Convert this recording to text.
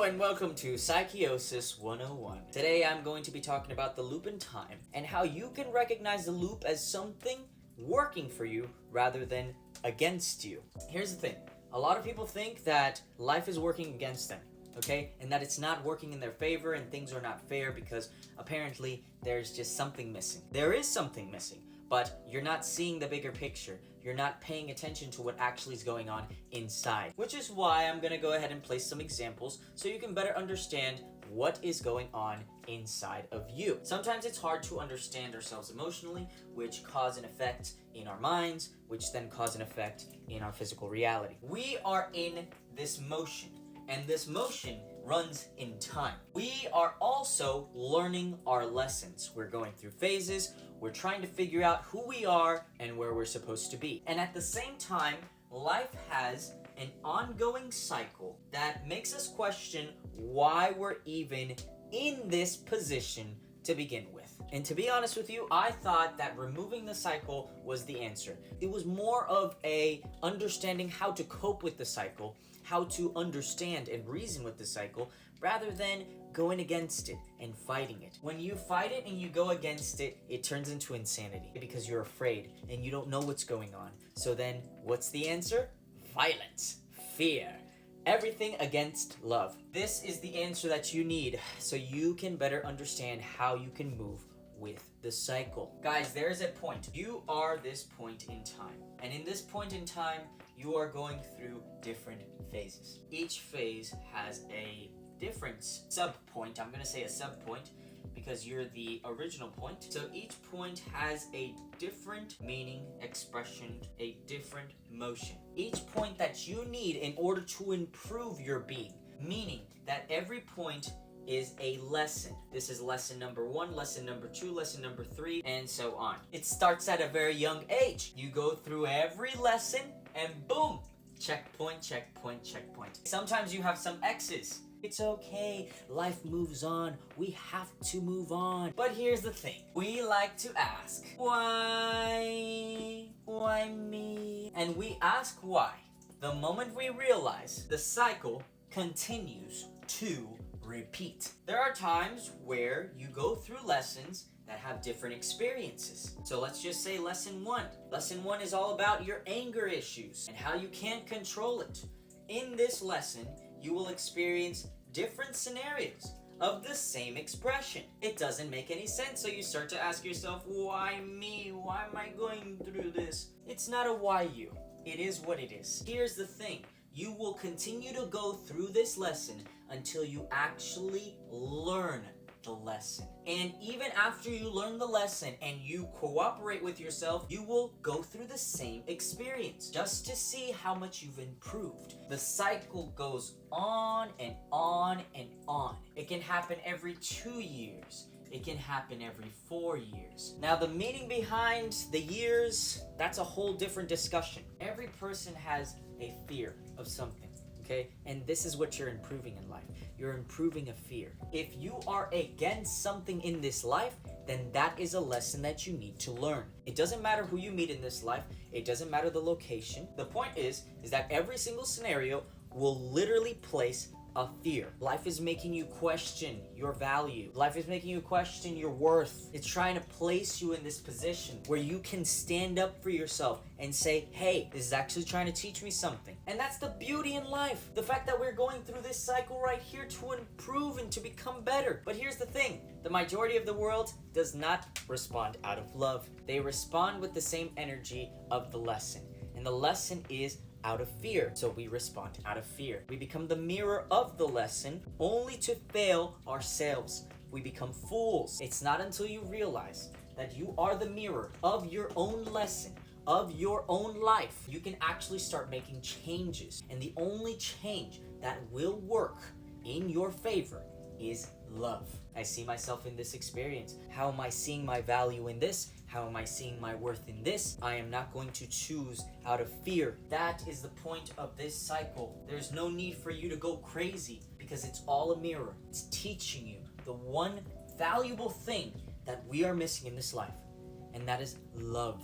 and welcome to Psykeyosis 101. Today I'm going to be talking about the loop in time and how you can recognize the loop as something working for you rather than against you. Here's the thing. A lot of people think that life is working against them, okay? And that it's not working in their favor and things are not fair because apparently there's just something missing. There is something missing, but you're not seeing the bigger picture. You're not paying attention to what actually is going on inside. Which is why I'm gonna go ahead and place some examples so you can better understand what is going on inside of you. Sometimes it's hard to understand ourselves emotionally, which cause an effect in our minds, which then cause an effect in our physical reality. We are in this motion, and this motion runs in time. We are also learning our lessons. We're going through phases. We're trying to figure out who we are and where we're supposed to be. And at the same time, life has an ongoing cycle that makes us question why we're even in this position to begin with. And to be honest with you, I thought that removing the cycle was the answer. It was more of a understanding how to cope with the cycle, how to understand and reason with the cycle, rather than going against it and fighting it. When you fight it and you go against it, it turns into insanity because you're afraid and you don't know what's going on. So then, what's the answer? Violence, fear, everything against love. This is the answer that you need so you can better understand how you can move with the cycle. Guys, there's a point. You are this point in time. And in this point in time, you are going through different phases. Each phase has a different sub-point. I'm gonna say a sub-point because you're the original point. So each point has a different meaning, expression, a different motion. Each point that you need in order to improve your being, meaning that every point is a lesson. This is lesson number 1, lesson number 2, lesson number 3, and so on. It starts at a very young age. You go through every lesson and boom, checkpoint, checkpoint, checkpoint. Sometimes you have some X's. It's okay, life moves on, we have to move on. But here's the thing, we like to ask, why me? And we ask why the moment we realize the cycle continues to repeat. There are times where you go through lessons that have different experiences. So let's just say lesson 1. Lesson 1 is all about your anger issues and how you can't control it. In this lesson, you will experience different scenarios of the same expression. It doesn't make any sense, so you start to ask yourself, why me? Why am I going through this? It's not a why you. It is what it is. Here's the thing. You will continue to go through this lesson until you actually learn the lesson. And even after you learn the lesson and you cooperate with yourself, you will go through the same experience just to see how much you've improved. The cycle goes on and on and on. It can happen every 2 years. It can happen every 4 years. Now, the meaning behind the years, that's a whole different discussion. Every person has a fear of something, okay? And this is what you're improving in life. You're improving a fear. If you are against something in this life, then that is a lesson that you need to learn. It doesn't matter who you meet in this life. It doesn't matter the location. The point is that every single scenario will literally place a fear. Life is making you question your value. Life is making you question your worth. It's trying to place you in this position where you can stand up for yourself and say, hey, this is actually trying to teach me something. And that's the beauty in life. The fact that we're going through this cycle right here to improve and to become better. But here's the thing. The majority of the world does not respond out of love. They respond with the same energy of the lesson. And the lesson is out of fear. So we respond out of fear. We become the mirror of the lesson only to fail ourselves. We become fools. It's not until you realize that you are the mirror of your own lesson, of your own life, you can actually start making changes. And the only change that will work in your favor is love. I see myself in this experience. How am I seeing my value in this? How am I seeing my worth in this? I am not going to choose out of fear. That is the point of this cycle. There's no need for you to go crazy because it's all a mirror. It's teaching you the one valuable thing that we are missing in this life, and that is love.